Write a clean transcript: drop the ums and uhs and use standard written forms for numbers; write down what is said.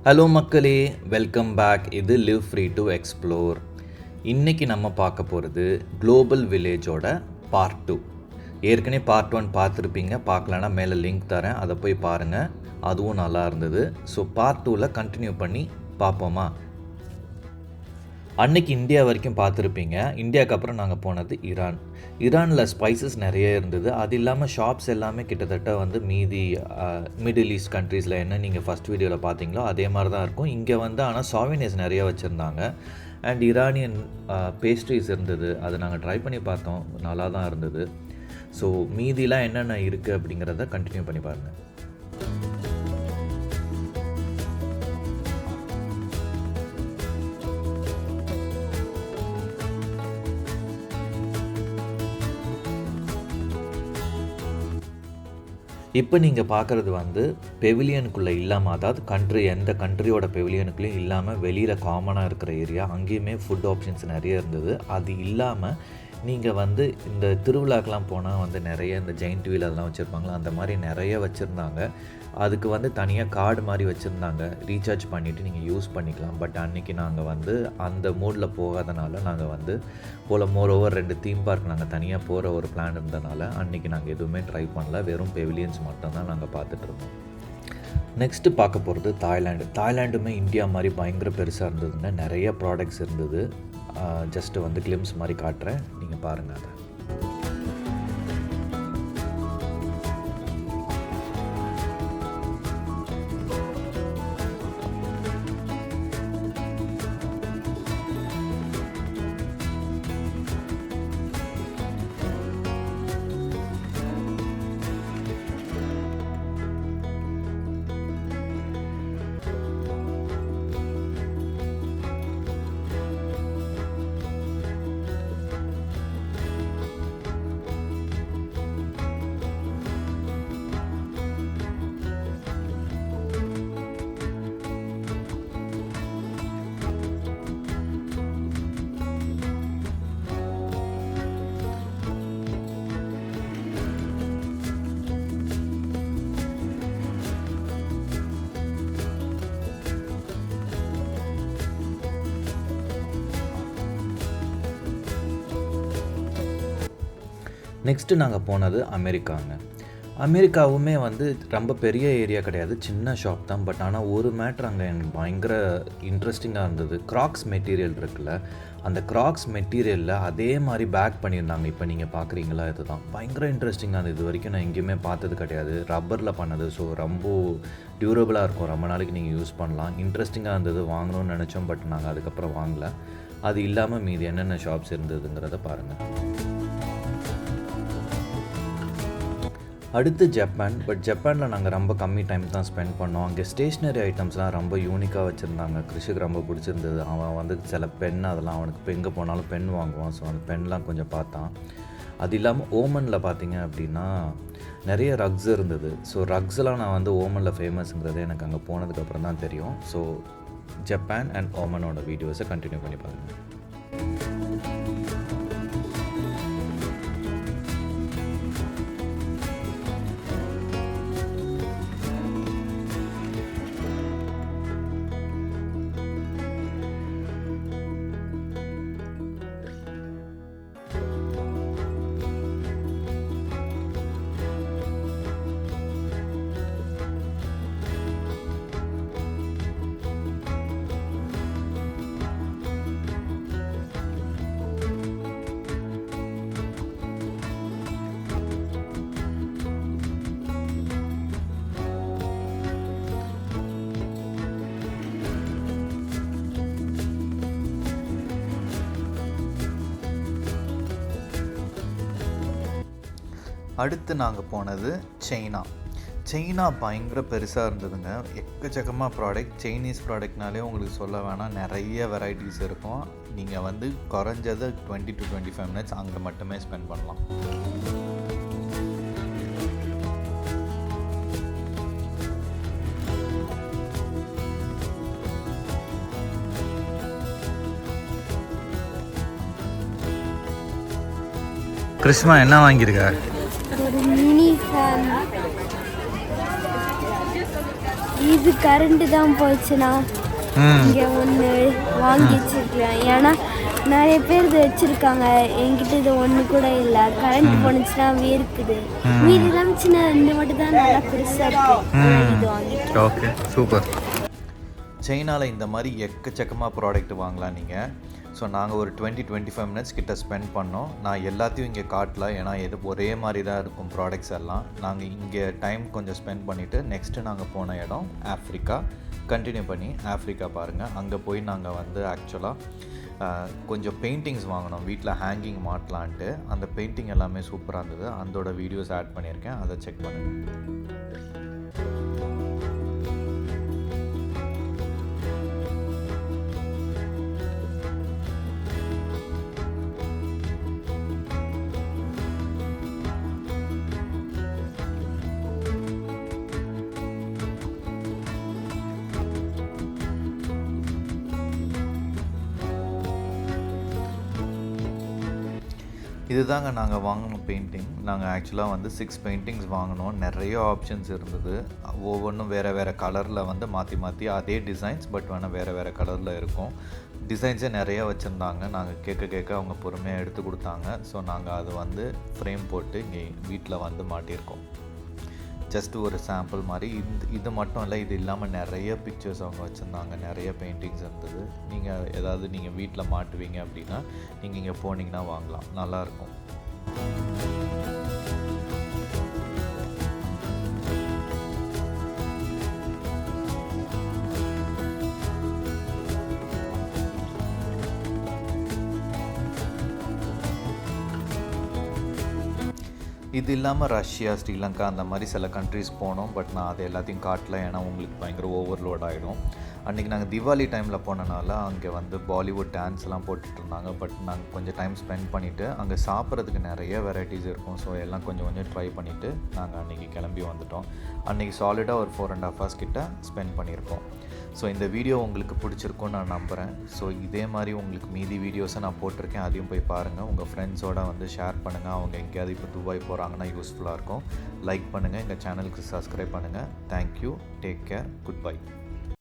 Hello மக்களே, welcome back. இது live free to explore. இன்றைக்கி நம்ம பார்க்க போகிறது குளோபல் வில்லேஜோட பார்ட் 2. ஏற்கனவே பார்ட் 1 பார்த்துருப்பீங்க. பார்க்கலன்னா மேலே லிங்க் தரேன், அதை போய் பாருங்கள். அதுவும் நல்லா இருந்தது. ஸோ பார்ட் 2ல் கண்டினியூ பண்ணி பார்ப்போமா? அன்றைக்கி இந்தியா வரைக்கும் பார்த்துருப்பீங்க. இந்தியாவுக்கு அப்புறம் நாங்கள் போனது ஈரானில் ஸ்பைசஸ் நிறைய இருந்தது. அது இல்லாமல் ஷாப்ஸ் எல்லாமே கிட்டத்தட்ட வந்து மீதி மிடில் ஈஸ்ட் கண்ட்ரீஸில் என்ன நீங்கள் ஃபஸ்ட் வீடியோவில் பார்த்தீங்களோ அதே மாதிரி தான் இருக்கும். இங்கே வந்து ஆனால் சாவினேஸ் நிறைய வச்சுருந்தாங்க. அண்ட் ஈரானியன் பேஸ்ட்ரீஸ் இருந்தது. அதை நாங்கள் ட்ரை பண்ணி பார்த்தோம், நல்லா தான் இருந்தது. ஸோ மீதிலாம் என்னென்ன இருக்குது அப்படிங்கிறத கண்டினியூ பண்ணி பாருங்கள். இப்போ நீங்கள் பார்க்குறது வந்து பெவிலியனுக்குள்ளே இல்லாமல், அதாவது எந்த கண்ட்ரியோட பெவிலியனுக்குள்ளேயும் இல்லாமல் வெளியில் காமனாக இருக்கிற ஏரியா. அங்கேயுமே ஃபுட் ஆப்ஷன்ஸ் நிறைய இருந்தது. அது இல்லாமல் நீங்கள் வந்து இந்த திருவிழாக்கெலாம் போனால் வந்து நிறைய இந்த ஜெயிண்ட் வீல் அதெல்லாம் வச்சுருப்பாங்களா, அந்த மாதிரி நிறைய வச்சுருந்தாங்க. அதுக்கு வந்து தனியாக கார்டு மாதிரி வச்சுருந்தாங்க. ரீசார்ஜ் பண்ணிவிட்டு நீங்கள் யூஸ் பண்ணிக்கலாம். பட் அன்றைக்கி நாங்கள் வந்து அந்த மூடில் போகாதனால நாங்கள் வந்து மோரோவர் 2 தீம் பார்க் நாங்கள் தனியாக போகிற ஒரு பிளான் இருந்தனால அன்றைக்கி நாங்கள் எதுவுமே ட்ரை பண்ணல. வெறும் பெவிலியன்ஸ் மட்டும்தான் நாங்கள் பார்த்துட்ருந்தோம். நெக்ஸ்ட்டு பார்க்க போகிறது தாய்லாண்டுமே இந்தியா மாதிரி பயங்கர பெருசாக இருந்ததுங்க. நிறைய ப்ராடக்ட்ஸ் இருந்தது. ஜஸ்ட்டு வந்து கிளிம்ஸ் மாதிரி காட்டுறேன், நீங்கள் பாருங்கள் அதை. நெக்ஸ்ட்டு நாங்கள் போனது அமெரிக்காவுமே வந்து ரொம்ப பெரிய ஏரியா கிடையாது, சின்ன ஷாப் தான். பட் ஆனால் ஒரு மேட்ரு அங்கே எனக்கு பயங்கர இன்ட்ரெஸ்டிங்காக இருந்தது. கிராக்ஸ் மெட்டீரியல் இருக்குல்ல, அந்த கிராக்ஸ் மெட்டீரியலில் அதே மாதிரி பேக் பண்ணியிருந்தாங்க. இப்போ நீங்கள் பார்க்குறீங்களா, இதுதான் பயங்கர இன்ட்ரெஸ்டிங்காக இருந்தது. இது வரைக்கும் நான் எங்கேயுமே பார்த்தது கிடையாது. ரப்பரில் பண்ணது, ஸோ ரொம்ப டியூரபிளாக இருக்கும், ரொம்ப நாளைக்கு நீங்கள் யூஸ் பண்ணலாம். இன்ட்ரெஸ்டிங்காக இருந்தது, வாங்கணும்னு நினச்சோம். பட் நாங்கள் அதுக்கப்புறம் வாங்கலை. அது இல்லாமல் மீதி என்னென்ன ஷாப்ஸ் இருந்ததுங்கிறத பாருங்கள். அடுத்து ஜப்பானில் நாங்கள் ரொம்ப கம்மி டைம் தான் ஸ்பெண்ட் பண்ணோம். அங்கே ஸ்டேஷ்னரி ஐட்டம்ஸ்லாம் ரொம்ப யூனிக்காக வச்சுருந்தாங்க. கிருஷிக்கு ரொம்ப பிடிச்சிருந்தது. அவன் வந்து சில பென் அதெல்லாம் அவனுக்கு இப்போ எங்கே போனாலும் பென் வாங்குவான். ஸோ அந்த பென்லாம் கொஞ்சம் பார்த்தான். அது இல்லாமல் ஓமனில் பார்த்தீங்க அப்படின்னா நிறைய ரக்ஸ் இருந்தது. ஸோ ரக்ஸ்லாம் நான் வந்து ஓமனில் ஃபேமஸ்ங்கிறது எனக்கு அங்கே போனதுக்கப்புறம் தான் தெரியும். ஸோ ஜப்பான் அண்ட் ஓமனோட வீடியோஸை கண்டினியூ பண்ணி பாருங்கள். அடுத்து நாங்கள் போனது சைனா பயங்கர பெருசாக இருந்ததுங்க. எக்கச்சக்கமாக ப்ராடக்ட். சைனீஸ் ப்ராடக்ட்னாலே உங்களுக்கு சொல்ல வேணாம், நிறைய வெரைட்டிஸ் இருக்கும். நீங்கள் வந்து குறைஞ்சது 20 to 25 minutes அங்கே மட்டுமே ஸ்பெண்ட் பண்ணலாம். கிருஷ்மா என்ன வாங்கியிருக்க? ஒரு மினி ஃபேன். இது கரண்ட்டு தான் போச்சுன்னா இங்கே ஒன்று வாங்கி வச்சுருக்கலாம். ஏன்னா நிறைய பேர் இது வச்சுருக்காங்க, என்கிட்ட இது ஒன்று கூட இல்லை. கரண்ட் போணுச்சுன்னா வேர்க்குது. மீதி இல்லாமல் சின்ன இது மட்டும் தான் நல்லா பெருசாக இருக்குது. இது வாங்கிட்டு. Okay, super. சைனாவில் இந்த மாதிரி எக்கச்சக்கமாக ப்ராடக்ட் வாங்கலாம் நீங்கள். ஸோ நாங்கள் ஒரு 20-25 மினிட்ஸ் கிட்ட ஸ்பெண்ட் பண்ணோம். நான் எல்லாத்தையும் இங்கே காட்டல, ஏன்னா ஒரே மாதிரி தான் இருக்கும் ப்ராடக்ட்ஸ் எல்லாம். நாங்கள் இங்கே டைம் கொஞ்சம் ஸ்பெண்ட் பண்ணிவிட்டு நெக்ஸ்ட்டு நாங்கள் போன இடம் ஆஃப்ரிக்கா. கண்டினியூ பண்ணி ஆஃப்ரிக்கா பாருங்கள். அங்கே போய் நாங்கள் வந்து ஆக்சுவலாக கொஞ்சம் பெயிண்டிங்ஸ் வாங்கினோம், வீட்டில் ஹேங்கிங் மாட்டலான்ட்டு. அந்த பெயிண்டிங் எல்லாமே சூப்பராக இருந்தது. அதோட வீடியோஸ் ஆட் பண்ணியிருக்கேன், அதை செக் பண்ணுங்கள். இதுதாங்க நாங்கள் வாங்கின பெயிண்டிங். நாங்கள் ஆக்சுவலாக வந்து 6 பெயிண்டிங்ஸ் வாங்கினோம். நிறைய ஆப்ஷன்ஸ் இருந்தது. ஒவ்வொன்றும் வேறு கலரில் வந்து மாற்றி அதே டிசைன்ஸ், பட் வேணால் வேறு கலரில் இருக்கும். டிசைன்ஸே நிறைய வச்சுருந்தாங்க. நாங்கள் கேட்க அவங்க பொறுமையாக எடுத்து கொடுத்தாங்க. ஸோ நாங்கள் அது வந்து ஃப்ரேம் போட்டு இங்கே வீட்டில் வந்து மாட்டியிருக்கோம். ஜஸ்ட் ஒரு சாம்பிள் மாதிரி. இது மட்டும் இல்லை, இது இல்லாமல் நிறைய பிக்சர்ஸ் அவங்க வச்சுருந்தாங்க, நிறைய பெயிண்டிங்ஸ் இருந்தது. நீங்கள் வீட்டில் மாட்டுவீங்க அப்படின்னா நீங்கள் இங்கே போனீங்கன்னா வாங்கலாம், நல்லாயிருக்கும். இது இல்லாமல் ரஷ்யா, ஸ்ரீலங்கா அந்த மாதிரி சில கண்ட்ரிஸ் போனோம். பட் நான் அது எல்லாத்தையும் காட்டல, ஏன்னா உங்களுக்கு பயங்கர ஓவர்லோட் ஆகிடும். அன்றைக்கி நாங்கள் தீபாவளி டைமில் போனனால அங்கே வந்து பாலிவுட் டான்ஸ்லாம் போட்டுட்ருந்தாங்க. பட் நாங்கள் கொஞ்சம் டைம் ஸ்பெண்ட் பண்ணிவிட்டு அங்கே சாப்பிட்றதுக்கு நிறைய வெரைட்டிஸ் இருக்கும். ஸோ எல்லாம் கொஞ்சம் ட்ரை பண்ணிவிட்டு நாங்கள் அன்றைக்கி கிளம்பி வந்துட்டோம். அன்றைக்கி சாலிடாக ஒரு 4.5 hours கிட்ட ஸ்பெண்ட் பண்ணியிருக்கோம். ஸோ இந்த வீடியோ உங்களுக்கு பிடிச்சிருக்குன்னு நான் நம்புகிறேன். ஸோ இதே மாதிரி உங்களுக்கு மீதி வீடியோஸை நான் போட்டிருக்கேன், அதையும் போய் பாருங்கள். உங்கள் ஃப்ரெண்ட்ஸோடு வந்து ஷேர் பண்ணுங்கள். அவங்க எங்கேயாவது இப்போ துபாய் போகிறாங்கன்னா யூஸ்ஃபுல்லாக இருக்கும். லைக் பண்ணுங்கள், எங்கள் சேனலுக்கு சப்ஸ்கிரைப் பண்ணுங்கள். Thank you, take care, good bye.